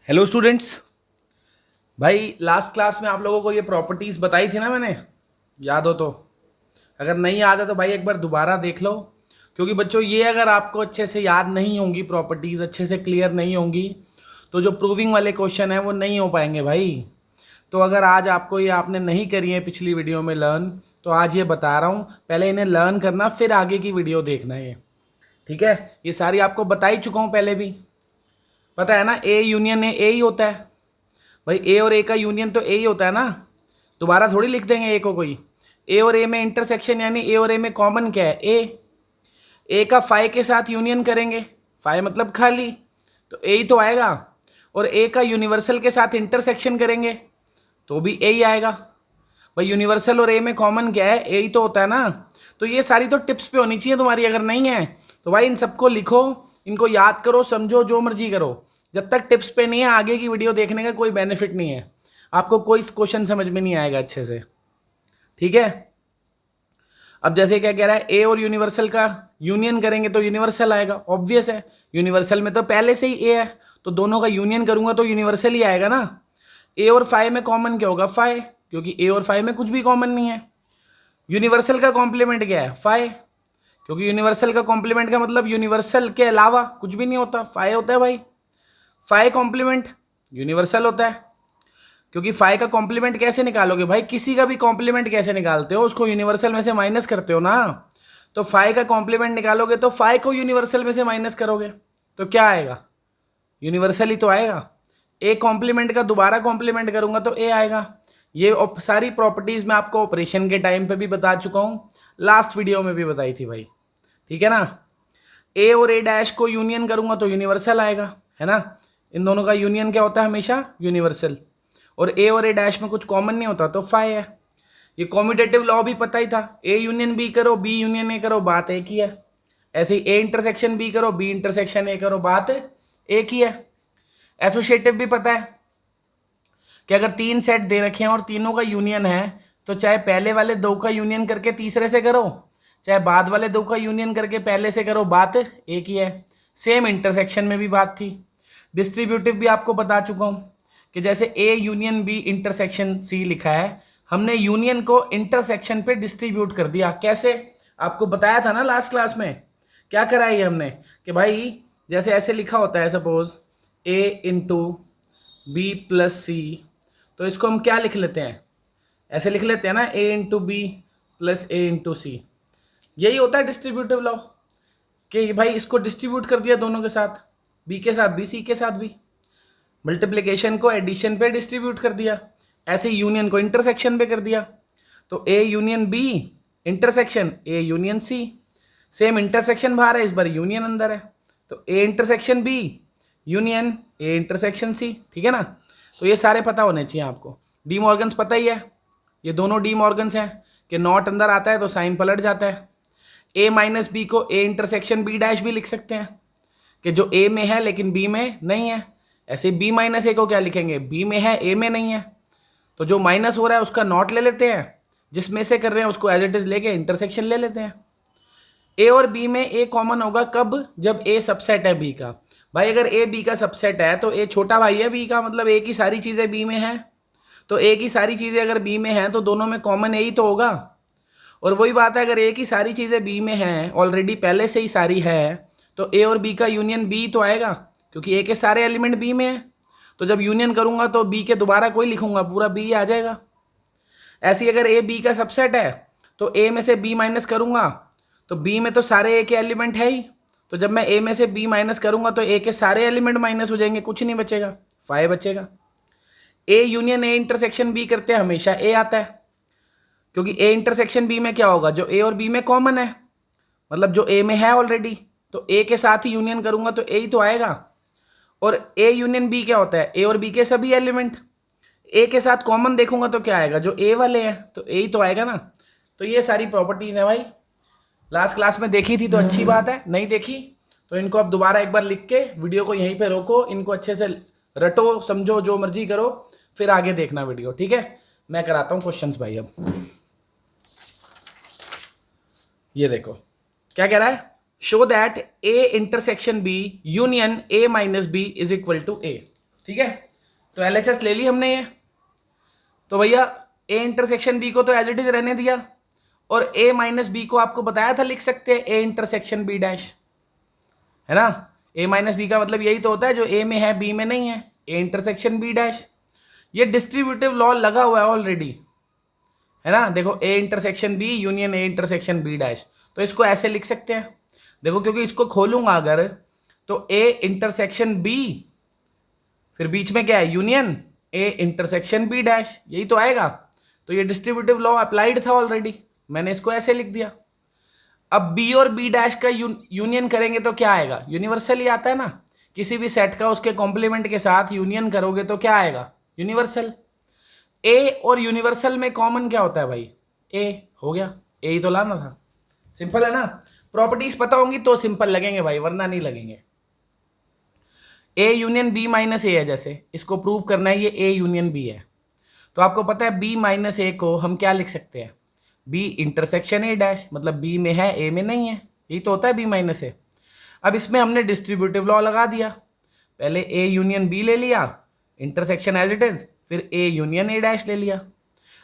Hello students. भाई last class में आप लोगों को ये प्रॉपर्टीज़ बताई थी ना मैंने, याद हो तो। अगर नहीं याद है तो भाई एक बार दोबारा देख लो, क्योंकि बच्चों ये अगर आपको अच्छे से याद नहीं होंगी, प्रॉपर्टीज़ अच्छे से क्लियर नहीं होंगी, तो जो प्रूविंग वाले क्वेश्चन हैं वो नहीं हो पाएंगे भाई। तो अगर आज आपको ये आपने नहीं करी है पिछली वीडियो में लर्न, तो आज ये बता रहा हूँ, पहले इन्हें लर्न करना फिर आगे की वीडियो देखना है ये। ठीक है, ये सारी आपको बता ही चुका हूँ पहले भी। पता है ना, ए यूनियन ए ही होता है भाई। ए और ए का यूनियन तो ए ही होता है ना, दोबारा थोड़ी लिख देंगे ए को कोई। ए और ए में इंटरसेक्शन यानी ए और ए में कॉमन क्या है, ए का फाई के साथ यूनियन करेंगे, फाई मतलब खाली, तो ए ही तो आएगा। और ए का यूनिवर्सल के साथ इंटरसेक्शन करेंगे तो भी ए ही आएगा भाई। यूनिवर्सल और ए में कॉमन क्या है, ए ही तो होता है ना। तो ये सारी तो टिप्स पे होनी चाहिए तुम्हारी, अगर नहीं है तो भाई इन सबको लिखो, इनको याद करो, समझो, जो मर्जी करो। जब तक टिप्स पे नहीं है आगे की वीडियो देखने का कोई बेनिफिट नहीं है, आपको कोई क्वेश्चन समझ में नहीं आएगा अच्छे से। ठीक है, अब जैसे क्या कह रहा है, ए और यूनिवर्सल का यूनियन करेंगे तो यूनिवर्सल आएगा, ऑब्वियस है। यूनिवर्सल में तो पहले से ही ए है, तो दोनों का यूनियन करूंगा तो यूनिवर्सल ही आएगा ना। ए और फाई में कॉमन क्या होगा, फाई, क्योंकि ए और फाई में कुछ भी कॉमन नहीं है। यूनिवर्सल का कॉम्प्लीमेंट क्या है, फाई, क्योंकि यूनिवर्सल का कॉम्प्लीमेंट का मतलब यूनिवर्सल के अलावा कुछ भी नहीं होता, फाई होता है भाई। फाई कॉम्प्लीमेंट यूनिवर्सल होता है, क्योंकि फाई का कॉम्प्लीमेंट कैसे निकालोगे भाई, किसी का भी कॉम्प्लीमेंट कैसे निकालते हो, उसको यूनिवर्सल में से माइनस करते हो ना। तो फाई का कॉम्प्लीमेंट निकालोगे तो फाई को यूनिवर्सल में से माइनस करोगे तो क्या आएगा, यूनिवर्सल ही तो आएगा। ए कॉम्प्लीमेंट का दोबारा कॉम्प्लीमेंट करूंगा तो ए आएगा। ये सारी प्रॉपर्टीज मैं आपको ऑपरेशन के टाइम पे भी बता चुका हूँ, लास्ट वीडियो में भी बताई थी भाई। ठीक है ना, ए और ए डैश को यूनियन करूंगा तो यूनिवर्सल आएगा, है ना। इन दोनों का यूनियन क्या होता है, हमेशा यूनिवर्सल। और ए और ए डैश में कुछ कॉमन नहीं होता तो फाई है। ये कॉम्यूटेटिव लॉ भी पता ही था, ए यूनियन बी करो, बी यूनियन ए करो, बात एक ही है। ऐसे ही ए इंटरसेक्शन बी करो, बी इंटरसेक्शन ए करो, बात एक ही है। एसोसिएटिव भी पता है कि अगर तीन सेट दे रखे हैं और तीनों का यूनियन है, तो चाहे पहले वाले दो का यूनियन करके तीसरे से करो, चाहे बाद वाले दो का यूनियन करके पहले से करो, बात एक ही है। सेम इंटरसेक्शन में भी बात थी। डिस्ट्रीब्यूटिव भी आपको बता चुका हूँ कि जैसे A union B intersection C लिखा है, हमने यूनियन को इंटरसेक्शन पे डिस्ट्रीब्यूट कर दिया। कैसे, आपको बताया था ना लास्ट क्लास में। क्या करा है ये हमने कि भाई जैसे ऐसे लिखा होता है, सपोज ए इंटू बी प्लस सी, तो इसको हम क्या लिख लेते हैं, ऐसे लिख लेते हैं ना, ए इंटू बी प्लस ए इंटू सी। यही होता है डिस्ट्रीब्यूटिव लॉ, कि भाई इसको डिस्ट्रीब्यूट कर दिया दोनों के साथ, बी के साथ बी, सी के साथ भी। मल्टीप्लिकेशन को एडिशन पे डिस्ट्रीब्यूट कर दिया, ऐसे यूनियन को इंटरसेक्शन पे कर दिया। तो A union B intersection A union C, same intersection बाहर है, इस बार यूनियन अंदर है, तो A intersection B union A intersection C. ठीक है ना, तो ये सारे पता होने चाहिए आपको। डी मॉर्गन्स पता ही है, ये दोनों डी मॉर्गन्स हैं कि नॉट अंदर आता है तो साइन पलट जाता है। ए माइनस बी को ए इंटरसेक्शन बी डैश भी लिख सकते हैं, कि जो ए में है लेकिन बी में नहीं है। ऐसे बी माइनस ए को क्या लिखेंगे, बी में है ए में नहीं है, तो जो माइनस हो रहा है उसका नॉट ले लेते हैं, जिसमें से कर रहे हैं उसको एज इट इज लेके इंटरसेक्शन ले लेते हैं। ए और बी में ए कॉमन होगा कब, जब ए सबसेट है बी का। भाई अगर ए बी का सबसेट है तो ए छोटा भाई है बी का, मतलब ए की सारी चीज़ें बी में हैं, तो ए की सारी चीज़ें अगर बी में हैं तो दोनों में कॉमन ए ही तो होगा। और वही बात है, अगर ए की सारी चीज़ें बी में हैं ऑलरेडी पहले से ही सारी है, तो ए और बी का यूनियन बी तो आएगा, क्योंकि ए के सारे एलिमेंट बी में हैं। तो जब यूनियन करूंगा तो बी के दोबारा कोई लिखूंगा, पूरा बी आ जाएगा। ऐसे ही अगर ए बी का सबसेट है तो ए में से बी माइनस करूंगा तो बी में तो सारे ए के एलिमेंट है ही, तो जब मैं ए में से बी माइनस करूंगा तो ए के सारे एलिमेंट माइनस हो जाएंगे, कुछ नहीं बचेगा, फाइव बचेगा। A union A intersection B करते हैं हमेशा ए आता है, क्योंकि ए इंटरसेक्शन बी में क्या होगा, जो ए और बी में कॉमन है, मतलब जो ए में है ऑलरेडी, तो ए के साथ ही यूनियन करूंगा तो ए ही तो आएगा। और ए यूनियन बी क्या होता है, ए और बी के सभी एलिमेंट ए के साथ कॉमन देखूंगा तो क्या आएगा, जो ए वाले हैं, तो ए ही तो आएगा ना। तो ये सारी प्रॉपर्टीज है भाई, लास्ट क्लास में देखी थी तो अच्छी बात है, नहीं देखी तो इनको अब दोबारा एक बार लिख के वीडियो को यहीं पे रोको, इनको अच्छे से रटो, समझो, जो मर्जी करो, फिर आगे देखना वीडियो। ठीक है, मैं कराता हूँ क्वेश्चंस भाई। अब ये देखो क्या कह रहा है, show that A intersection B union A minus B is equal to A. ठीक है, तो LHS ले ली हमने ये। तो भैया A इंटरसेक्शन B को तो एज इट इज रहने दिया, और A माइनस बी को आपको बताया था लिख सकते हैं A इंटरसेक्शन B डैश, है ना। A माइनस बी का मतलब यही तो होता है, जो A में है B में नहीं है, A इंटरसेक्शन B डैश। ये डिस्ट्रीब्यूटिव लॉ लगा हुआ है ऑलरेडी, है ना। देखो A intersection B union A intersection B dash, तो इसको ऐसे लिख सकते हैं। देखो क्योंकि इसको खोलूंगा अगर, तो A इंटरसेक्शन B, फिर बीच में क्या है, union A intersection B dash, यही तो आएगा। तो ये डिस्ट्रीब्यूटिव लॉ अप्लाइड था ऑलरेडी, मैंने इसको ऐसे लिख दिया। अब B और B डैश का यूनियन करेंगे तो क्या आएगा, यूनिवर्सल ही आता है ना। किसी भी सेट का उसके कॉम्प्लीमेंट के साथ यूनियन करोगे तो क्या आएगा, यूनिवर्सल। A और यूनिवर्सल में कॉमन क्या होता है भाई, A हो गया, A ही तो लाना था। सिंपल है ना, प्रॉपर्टीज पता होंगी तो सिंपल लगेंगे भाई, वरना नहीं लगेंगे। A यूनियन B माइनस ए है, जैसे इसको प्रूव करना है, ये A यूनियन B है, तो आपको पता है B माइनस ए को हम क्या लिख सकते हैं, B इंटरसेक्शन A डैश, मतलब B में है A में नहीं है, यही तो होता है B माइनस ए। अब इसमें हमने डिस्ट्रीब्यूटिव लॉ लगा दिया, पहले A यूनियन B ले लिया इंटरसेक्शन एज इट इज, फिर A यूनियन A डैश ले लिया।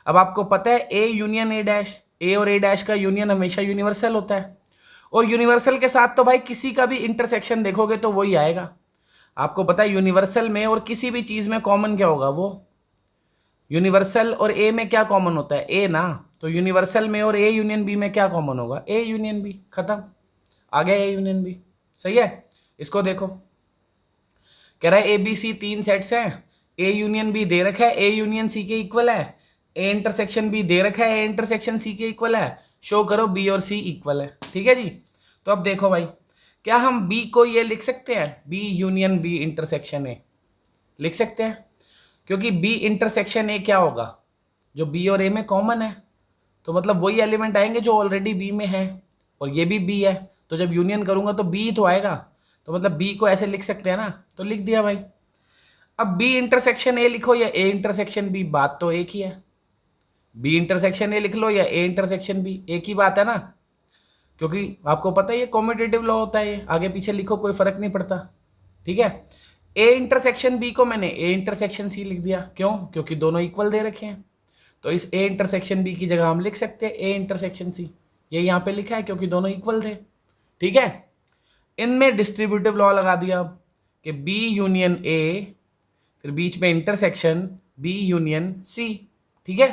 अब आपको पता है A union A dash, A और A डैश का यूनियन हमेशा यूनिवर्सल होता है, और यूनिवर्सल के साथ तो भाई किसी का भी इंटरसेक्शन देखोगे तो वही आएगा। आपको पता है यूनिवर्सल में और किसी भी चीज में कॉमन क्या होगा, वो यूनिवर्सल और A में क्या कॉमन होता है, A ना। तो यूनिवर्सल में और A यूनियन B में क्या कॉमन होगा, A यूनियन B, खत्म, आ गया A यूनियन B। सही है, इसको देखो, कह रहा है ABC 3 सेट्स हैं, A यूनियन B दे रखा है A यूनियन C के इक्वल है, A इंटरसेक्शन B दे रखा है A इंटरसेक्शन C के इक्वल है, शो करो B और C इक्वल है। ठीक है जी, तो अब देखो भाई, क्या हम B को ये लिख सकते हैं, B union B intersection A, लिख सकते हैं, क्योंकि B इंटरसेक्शन A क्या होगा, जो B और A में कॉमन है, तो मतलब वही एलिमेंट आएंगे जो ऑलरेडी B में है, और ये भी B है, तो जब यूनियन करूंगा तो B तो आएगा, तो मतलब B को ऐसे लिख सकते हैं ना, तो लिख दिया भाई। अब B इंटरसेक्शन A लिखो या A इंटरसेक्शन B, बात तो एक ही है, B इंटरसेक्शन A लिख लो या A इंटरसेक्शन B, एक ही बात है ना, क्योंकि आपको पता है ये कॉम्यूटेटिव लॉ होता है, ये आगे पीछे लिखो कोई फर्क नहीं पड़ता। ठीक है, A इंटरसेक्शन B को मैंने A इंटरसेक्शन C लिख दिया, क्यों, क्योंकि दोनों इक्वल दे रखे हैं, तो इस A इंटरसेक्शन B की जगह हम लिख सकते हैं A इंटरसेक्शन C, ये यहाँ पे लिखा है क्योंकि दोनों इक्वल थे। ठीक है, इनमें डिस्ट्रीब्यूटिव लॉ लगा दिया कि B यूनियन A, फिर बीच में इंटरसेक्शन B यूनियन C। ठीक है,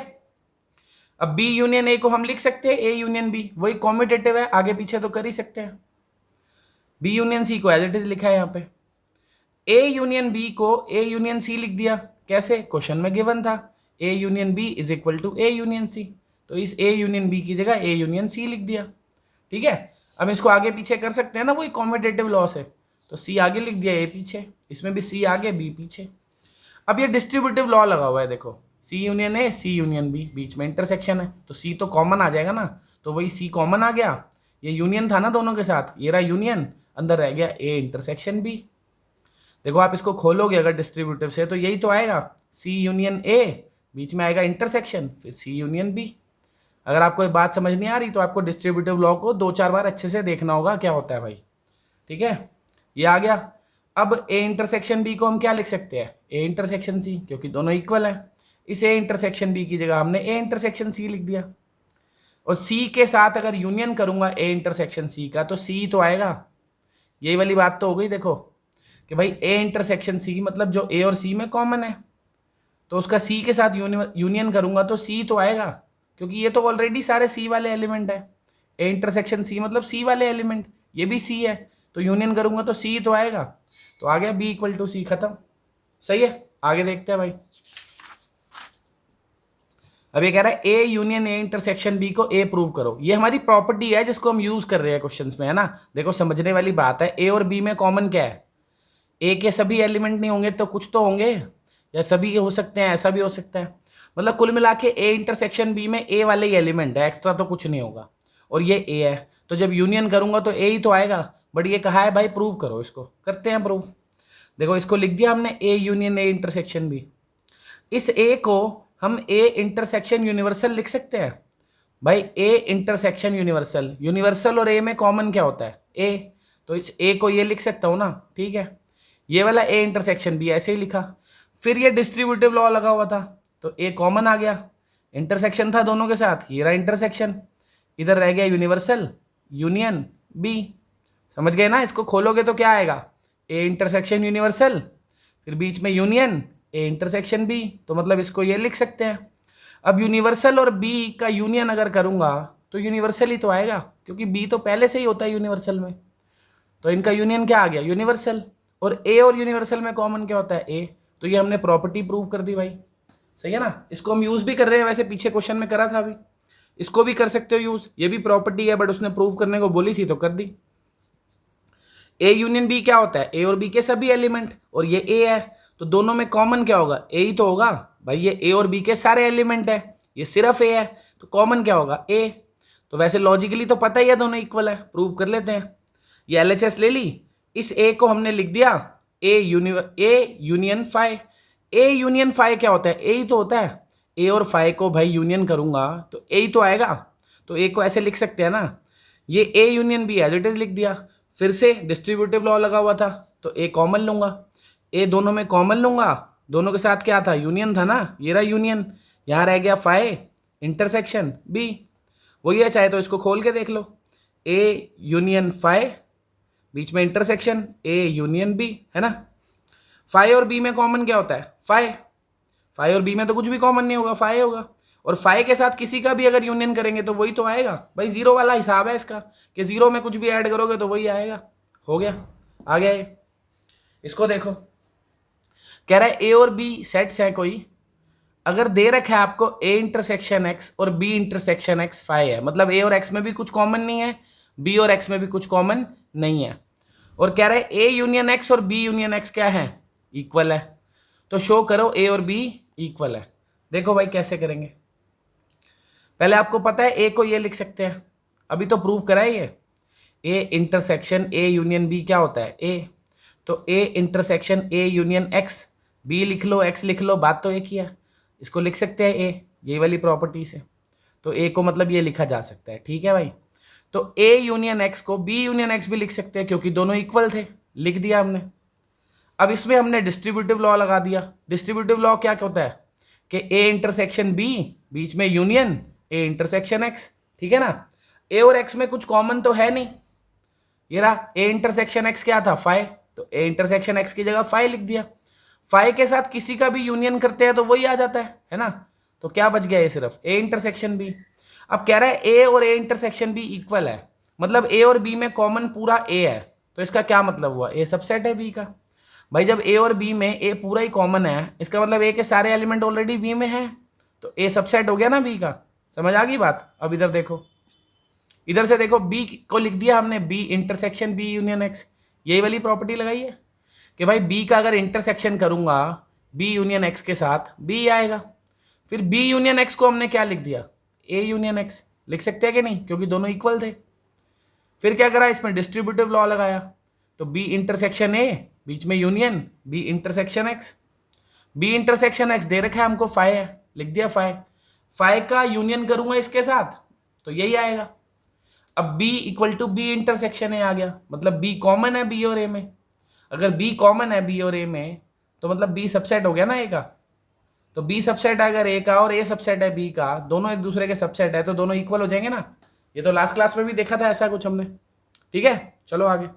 अब B यूनियन A को हम लिख सकते हैं A यूनियन B, वही कॉम्यूटेटिव है, आगे पीछे तो कर ही सकते हैं। B यूनियन C को एज इट इज लिखा है यहाँ पे, A यूनियन B को A यूनियन C लिख दिया, कैसे, क्वेश्चन में गिवन था A union B is equal to A union C, तो इस A यूनियन B की जगह A यूनियन C लिख दिया। ठीक है, अब इसको आगे पीछे कर सकते हैं ना वही कॉम्यूटेटिव लॉ से, तो C आगे लिख दिया A पीछे, इसमें भी C आगे B पीछे। अब ये डिस्ट्रीब्यूटिव लॉ लगा हुआ है, देखो C union A C union B, बीच में इंटरसेक्शन है तो C तो कॉमन आ जाएगा ना, तो वही C कॉमन आ गया, ये यूनियन था ना दोनों के साथ, ये रहा यूनियन, अंदर रह गया A इंटरसेक्शन B। देखो आप इसको खोलोगे अगर डिस्ट्रीब्यूटिव से तो यही तो आएगा, C यूनियन A, बीच में आएगा इंटरसेक्शन, फिर C यूनियन B। अगर आपको ये बात समझ नहीं आ रही तो आपको डिस्ट्रीब्यूटिव लॉ को 2-4 बार अच्छे से देखना होगा क्या होता है भाई। ठीक है, ये आ गया। अब A इंटरसेक्शन B को हम क्या लिख सकते हैं, A इंटरसेक्शन C, क्योंकि दोनों इक्वल है, इस A इंटरसेक्शन B की जगह हमने A इंटरसेक्शन C लिख दिया, और C के साथ अगर यूनियन करूंगा A इंटरसेक्शन C का तो C तो आएगा, यही वाली बात तो हो गई। देखो कि भाई A इंटरसेक्शन C मतलब जो A और C में कॉमन है, तो उसका C के साथ यूनियन करूंगा तो C तो आएगा, क्योंकि ये तो ऑलरेडी सारे C वाले एलिमेंट है, A इंटरसेक्शन C मतलब C वाले एलिमेंट, ये भी C है, तो यूनियन करूंगा तो C तो आएगा, तो आ गया B इक्वल टू C, खत्म। सही है, आगे देखते हैं भाई। अब ये कह रहा है A union A intersection B को A प्रूव करो, ये हमारी प्रॉपर्टी है जिसको हम यूज कर रहे हैं क्वेश्चंस में, है ना। देखो समझने वाली बात है, A और B में कॉमन क्या है, A के सभी एलिमेंट नहीं होंगे तो कुछ तो होंगे, या सभी हो सकते हैं, ऐसा भी हो सकता है, मतलब कुल मिला के A इंटरसेक्शन B में A वाले ही एलिमेंट है, एक्स्ट्रा तो कुछ नहीं होगा, और ये A है, तो जब यूनियन करूंगा तो A ही तो आएगा, बट ये कहा है भाई प्रूव करो, इसको करते हैं प्रूव। देखो इसको लिख दिया हमने A union A intersection B, इस A को हम A इंटरसेक्शन यूनिवर्सल लिख सकते हैं भाई, A इंटरसेक्शन यूनिवर्सल, यूनिवर्सल और A में कॉमन क्या होता है A, तो इस A को ये लिख सकता हूँ ना। ठीक है, ये वाला A इंटरसेक्शन B ऐसे ही लिखा, फिर ये डिस्ट्रीब्यूटिव लॉ लगा हुआ था, तो ए कॉमन आ गया, इंटरसेक्शन था दोनों के साथ, ये रहा इंटरसेक्शन, इधर रह गया यूनिवर्सल यूनियन बी। समझ गए ना? इसको खोलोगे तो क्या आएगा, ए इंटरसेक्शन यूनिवर्सल, फिर बीच में यूनियन ए इंटरसेक्शन बी, तो मतलब इसको ये लिख सकते हैं। अब यूनिवर्सल और बी का यूनियन अगर करूंगा तो यूनिवर्सल ही तो आएगा, क्योंकि बी तो पहले से ही होता है यूनिवर्सल में, तो इनका यूनियन क्या आ गया, यूनिवर्सल। और ए और यूनिवर्सल में कॉमन क्या होता है, ए, तो ये हमने प्रॉपर्टी प्रूव कर दी भाई। सही है ना? इसको हम यूज भी कर रहे हैं, वैसे पीछे क्वेश्चन में करा था अभी, इसको भी कर सकते हो यूज, ये भी प्रॉपर्टी है, बट उसने प्रूव करने को बोली थी तो कर दी। ए यूनियन बी क्या होता है, ए और बी के सभी एलिमेंट, और ये ए है, तो दोनों में कॉमन क्या होगा, ए ही तो होगा भाई, ये ए और बी के सारे एलिमेंट है, ये सिर्फ ए है, तो कॉमन क्या होगा, ए। तो वैसे लॉजिकली तो पता ही है दोनों इक्वल है, प्रूव कर लेते हैं। ये एलएचएस ले ली, इस ए को हमने लिख दिया A union phi. A union phi क्या होता है, ए ही तो होता है, ए और फाई को भाई यूनियन करूंगा तो ए ही तो आएगा, तो ए को ऐसे लिख सकते हैं ना, ये A union B as it is लिख दिया। फिर से डिस्ट्रीब्यूटिव लॉ लगा हुआ था, तो ए कॉमन लूंगा, ए दोनों में कॉमन लूंगा, दोनों के साथ क्या था, यूनियन था ना, ये रहा यूनियन, यहाँ रह गया फाई इंटरसेक्शन बी, वही है, चाहे तो इसको खोल के देख लो, ए यूनियन फाई, बीच में इंटरसेक्शन ए यूनियन बी, है ना। फाई और बी में कॉमन क्या होता है, फाई, फाई और बी में तो कुछ भी कॉमन नहीं होगा, फाई होगा, और फाई के साथ किसी का भी अगर यूनियन करेंगे तो वही तो आएगा भाई, जीरो वाला हिसाब है इसका, कि जीरो में कुछ भी ऐड करोगे तो वही आएगा। हो गया, आ गया ये। इसको देखो, कह रहा है ए और बी सेट्स है कोई, अगर दे रखा है आपको ए इंटरसेक्शन एक्स और बी इंटरसेक्शन एक्स फाई है, मतलब ए और एक्स में भी कुछ कॉमन नहीं है, बी और एक्स में भी कुछ कॉमन नहीं है, और कह रहा है ए यूनियन एक्स और बी यूनियन एक्स क्या है, इक्वल है, तो शो करो ए और बी इक्वल है। देखो भाई कैसे करेंगे, पहले आपको पता है ए को ये लिख सकते हैं, अभी तो प्रूव करा है ये, A intersection A union B क्या होता है, ए, तो A intersection A union X, B लिख लो एक्स लिख लो, बात तो एक ही है, इसको लिख सकते हैं ए, ये वाली प्रॉपर्टी से, तो ए को मतलब ये लिखा जा सकता है, ठीक है भाई। तो ए यूनियन एक्स को बी यूनियन एक्स भी लिख सकते हैं, क्योंकि दोनों इक्वल थे, लिख दिया हमने। अब इसमें हमने डिस्ट्रीब्यूटिव लॉ लगा दिया। डिस्ट्रीब्यूटिव लॉ क्या होता है कि ए इंटरसेक्शन बी, बीच में यूनियन ए इंटरसेक्शन एक्स, ठीक है ना। ए और एक्स में कुछ कॉमन तो है नहीं, ये रहा ए इंटरसेक्शन एक्स क्या था, फाई, तो ए इंटरसेक्शन एक्स की जगह फाई लिख दिया। फाई के साथ किसी का भी यूनियन करते हैं तो वही आ जाता है ना, तो क्या बच गया ये सिर्फ ए इंटरसेक्शन बी। अब कह रहा है ए और ए इंटरसेक्शन बी इक्वल है, मतलब ए और बी में कॉमन पूरा ए है, तो इसका क्या मतलब हुआ, ए सबसेट है बी का। भाई जब ए और बी में ए पूरा ही कॉमन है, इसका मतलब ए के सारे एलिमेंट ऑलरेडी बी में हैं, तो ए सबसेट हो गया ना बी का। समझ आ गई बात? अब इधर देखो, इधर से देखो, बी को लिख दिया हमने B intersection B union X, यही वाली प्रॉपर्टी लगाई है कि भाई बी का अगर इंटरसेक्शन करूंगा बी यूनियन एक्स के साथ बी आएगा। फिर बी यूनियन एक्स को हमने क्या लिख दिया, ए यूनियन एक्स लिख सकते हैं कि नहीं, क्योंकि दोनों इक्वल थे। फिर क्या करा, इसमें डिस्ट्रीब्यूटिव लॉ लगाया, तो बी इंटरसेक्शन ए, बीच में union B intersection X, B intersection X दे रखा है हमको फाई है, लिख दिया फाई, फाई का यूनियन करूंगा इसके साथ तो यही आएगा। अब B equal to B intersection A आ गया, मतलब बी कॉमन है बी और ए में, अगर बी कॉमन है बी और ए में तो मतलब बी सबसेट हो गया ना ए का, तो बी सबसेट अगर ए का और ए सबसेट है बी का, दोनों एक दूसरे के सबसेट है, तो दोनों इक्वल हो जाएंगे ना। ये तो लास्ट क्लास में भी देखा था ऐसा कुछ हमने, ठीक है। चलो आगे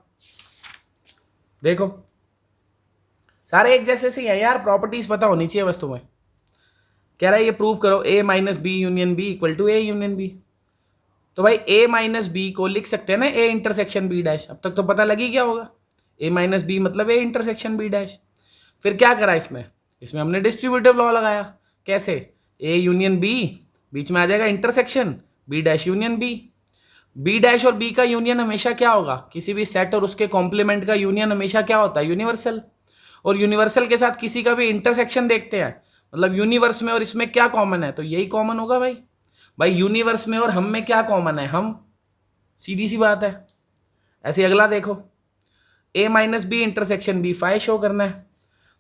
देखो, सारे एक जैसे से हैं यार, प्रॉपर्टीज पता होनी चाहिए बस तुम्हें। कह रहा है ये प्रूव करो A minus B union B equal to A union B, तो भाई ए माइनस बी को लिख सकते हैं ना ए इंटरसेक्शन बी डैश, अब तक तो पता लग ही गया होगा, ए माइनस बी मतलब ए इंटरसेक्शन बी डैश। फिर क्या करा इसमें हमने डिस्ट्रीब्यूटिव लॉ लगाया, कैसे, ए यूनियन बी, बीच में आ जाएगा intersection B dash union B, B dash और बी का यूनियन हमेशा क्या होगा, किसी भी सेट और उसके कॉम्प्लीमेंट का यूनियन हमेशा क्या होता है, यूनिवर्सल, और यूनिवर्सल के साथ किसी का भी इंटरसेक्शन देखते हैं, मतलब यूनिवर्स में और इसमें क्या कॉमन है, तो यही कॉमन होगा भाई। भाई यूनिवर्स में और हम में क्या कॉमन है, हम, सीधी सी बात है। ऐसे अगला देखो, A minus B intersection B phi show करना है,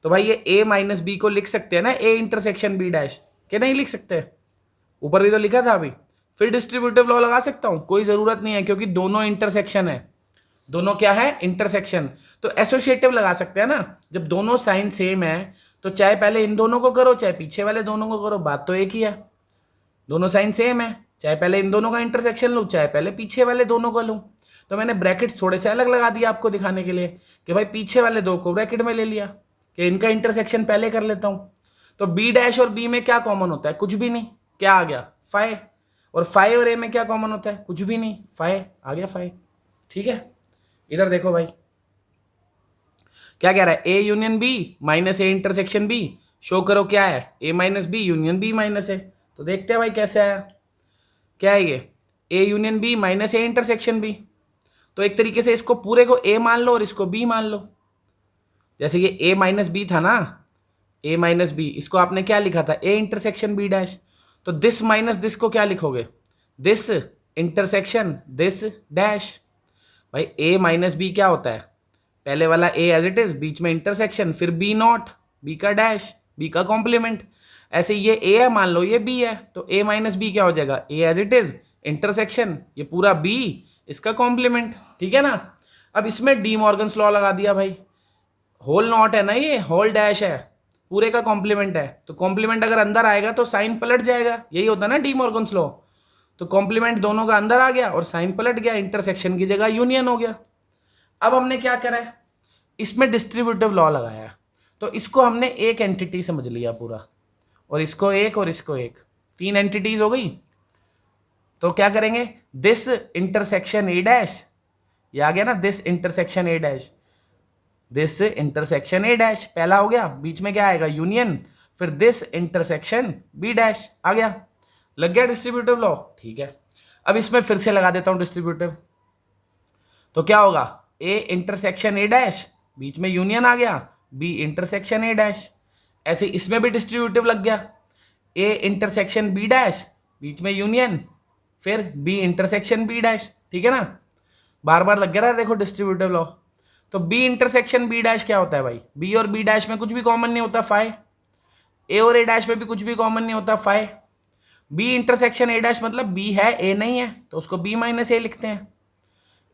तो भाई ये ए माइनस बी को लिख सकते हैं ना ए इंटरसेक्शन बी डैश, क्या नहीं लिख सकते, ऊपर भी तो लिखा था अभी। फिर डिस्ट्रीब्यूटिव लॉ लगा सकता हूं, कोई जरूरत नहीं है, क्योंकि दोनों इंटरसेक्शन है, दोनों क्या है, इंटरसेक्शन, तो एसोसिएटिव लगा सकते हैं ना, जब दोनों साइन सेम है तो चाहे पहले इन दोनों को करो चाहे पीछे वाले दोनों को करो, बात तो एक ही है, दोनों साइन सेम है। चाहे पहले इन दोनों का इंटरसेक्शन लूँ चाहे पहले पीछे वाले दोनों का लूँ। तो मैंने ब्रैकेट्स थोड़े से अलग लगा दिया आपको दिखाने के लिए कि भाई पीछे वाले दो को ब्रैकेट में ले लिया कि इनका इंटरसेक्शन पहले कर लेता हूँ। तो बी डैश और बी में क्या कॉमन होता है? कुछ भी नहीं। क्या आ गया? फाइव। और फाइव और ए में क्या कॉमन होता है? कुछ भी नहीं, फाइव आ गया, फाइव। ठीक है, इधर देखो भाई क्या कह रहा है, A union B minus A intersection B show करो क्या है, A minus B union B minus A. तो देखते हैं भाई कैसे आया, क्या है ये, A union B minus A intersection B. तो एक तरीके से इसको पूरे को ए मान लो और इसको बी मान लो। जैसे ये ए माइनस बी था ना, ए माइनस बी, इसको आपने क्या लिखा था, ए इंटरसेक्शन बी डैश। तो दिस माइनस दिस को क्या लिखोगे, दिस इंटरसेक्शन दिस डैश। भाई ए माइनस बी क्या होता है, पहले वाला ए एज इट इज, बीच में इंटरसेक्शन, फिर बी नॉट, बी का डैश, बी का कॉम्प्लीमेंट। ऐसे ये ए है, मान लो ये बी है, तो ए माइनस बी क्या हो जाएगा, ए एज इट इज इंटरसेक्शन, ये पूरा बी इसका कॉम्प्लीमेंट। ठीक है ना। अब इसमें डी मॉर्गन्स लॉ लगा दिया भाई, होल नॉट है ना, ये होल डैश है, पूरे का कॉम्प्लीमेंट है, तो कॉम्प्लीमेंट अगर अंदर आएगा तो साइन पलट जाएगा, यही होता है ना डी मॉर्गन्स लॉ। तो कॉम्प्लीमेंट दोनों का अंदर आ गया और साइन पलट गया, इंटरसेक्शन की जगह यूनियन हो गया। अब हमने क्या करा है, इसमें डिस्ट्रीब्यूटिव लॉ लगाया, तो इसको हमने एक एंटिटी समझ लिया पूरा, और इसको एक और इसको एक, तीन एंटिटीज हो गई। तो क्या करेंगे, दिस इंटरसेक्शन ए डैश, ये आ गया ना, this intersection A dash, this intersection A dash पहला हो गया, बीच में क्या आएगा यूनियन, फिर दिस इंटरसेक्शन बी डैश आ गया, लग गया डिस्ट्रीब्यूटिव लॉ। ठीक है, अब इसमें फिर से लगा देता हूं डिस्ट्रीब्यूटिव, तो क्या होगा, ए इंटरसेक्शन ए डैश, बीच में यूनियन आ गया, बी इंटरसेक्शन ए डैश। ऐसे इसमें भी डिस्ट्रीब्यूटिव लग गया, ए इंटरसेक्शन बी डैश, बीच में यूनियन, फिर बी इंटरसेक्शन बी डैश। ठीक है ना, बार बार लग गया रहा, देखो डिस्ट्रीब्यूटिव लॉ। तो बी इंटरसेक्शन बी डैश क्या होता है भाई, बी और बी डैश में कुछ भी कॉमन नहीं होता, फाइव। ए और ए डैश में भी कुछ भी कॉमन नहीं होता, phi. B intersection A dash मतलब बी है ए नहीं है, तो उसको बी माइनस ए लिखते हैं।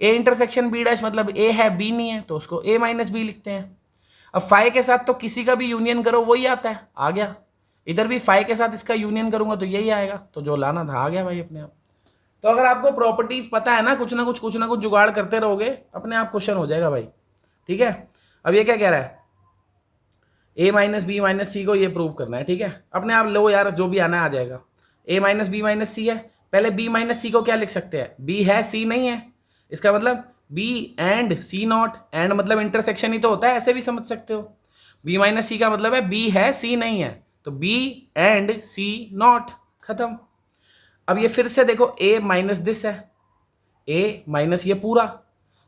ए इंटरसेक्शन बी डैश मतलब ए है बी नहीं है, तो उसको ए माइनस बी लिखते हैं। अब फाइव के साथ तो किसी का भी यूनियन करो वही आता है, आ गया। इधर भी फाइव के साथ इसका यूनियन करूंगा तो यही आएगा, तो जो लाना था आ गया भाई अपने आप। तो अगर आपको प्रॉपर्टीज पता है ना, कुछ ना कुछ जुगाड़ करते रहोगे, अपने आप क्वेश्चन हो जाएगा भाई। ठीक है, अब ये क्या कह रहा है, ए माइनस बी माइनस सी को ये प्रूव करना है। ठीक है, अपने आप लो यार, जो भी आना है आ जाएगा। ए माइनस बी माइनस सी है, पहले बी माइनस सी को क्या लिख सकते हैं, बी है सी नहीं है, इसका मतलब B and C not, and मतलब इंटरसेक्शन ही तो होता है, ऐसे भी समझ सकते हो। बी माइनस सी का मतलब है बी है सी नहीं है, तो बी एंड सी नॉट, खत्म। अब ये फिर से देखो, ए माइनस दिस है, ए माइनस ये पूरा,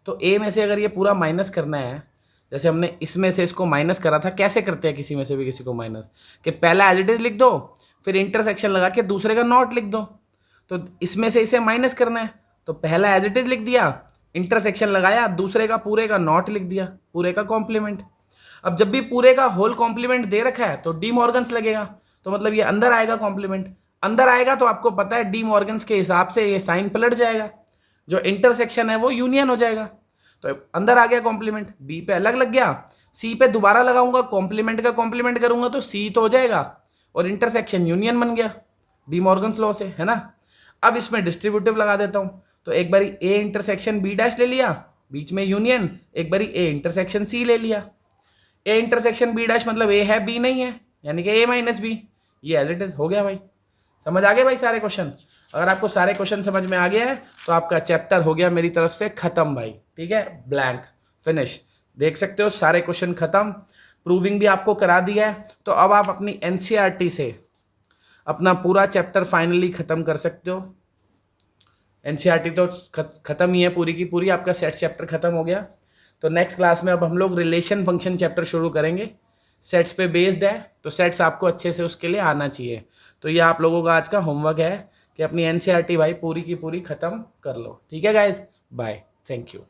तो ए में से अगर ये पूरा माइनस करना है, जैसे हमने इसमें से इसको माइनस करा था, कैसे करते हैं किसी में से भी किसी को माइनस, कि पहला एज इट इज लिख दो, फिर इंटरसेक्शन लगा के दूसरे का नॉट लिख दो। तो इसमें से इसे माइनस करना है, तो पहला एज इट इज लिख दिया, इंटरसेक्शन लगाया, दूसरे का पूरे का नॉट लिख दिया, पूरे का कॉम्प्लीमेंट। अब जब भी पूरे का होल कॉम्प्लीमेंट दे रखा है तो डी मॉर्गन्स लगेगा, तो मतलब ये अंदर आएगा कॉम्प्लीमेंट, अंदर आएगा तो आपको पता है डी मॉर्गन्स के हिसाब से ये साइन पलट जाएगा, जो इंटरसेक्शन है वो यूनियन हो जाएगा। तो अंदर आ गया कॉम्प्लीमेंट, बी पे अलग लग गया, सी पे दोबारा लगाऊंगा, कॉम्प्लीमेंट का कॉम्प्लीमेंट करूंगा तो सी तो हो जाएगा, और इंटरसेक्शन यूनियन बन गया डी मॉर्गन्स लॉ से, है ना। अब इसमें डिस्ट्रीब्यूटिव लगा देता हूं, तो एक बारी ए इंटरसेक्शन बी डैश ले लिया, बीच में यूनियन, एक बारी ए इंटरसेक्शन सी ले लिया। ए इंटरसेक्शन बी डैश मतलब ए है बी नहीं है, यानी कि ए माइनस बी, ये एज इट इज हो गया भाई। समझ आ गए भाई सारे क्वेश्चन। अगर आपको सारे क्वेश्चन समझ में आ गया है तो आपका चैप्टर हो गया मेरी तरफ से खत्म भाई। ठीक है, ब्लैंक, फिनिश। देख सकते हो सारे क्वेश्चन खत्म, प्रूविंग भी आपको करा दिया है। तो अब आप अपनी एनसीईआरटी से अपना पूरा चैप्टर फाइनली खत्म कर सकते हो। एनसीईआरटी तो खत्म ही है पूरी की पूरी, आपका सेट चैप्टर खत्म हो गया। तो नेक्स्ट क्लास में अब हम लोग रिलेशन फंक्शन चैप्टर शुरू करेंगे, सेट्स पे बेस्ड है, तो सेट्स आपको अच्छे से उसके लिए आना चाहिए। तो ये आप लोगों का आज का होमवर्क है कि अपनी एनसीईआरटी भाई पूरी की पूरी खत्म कर लो। ठीक है गाइज, बाय, थैंक यू।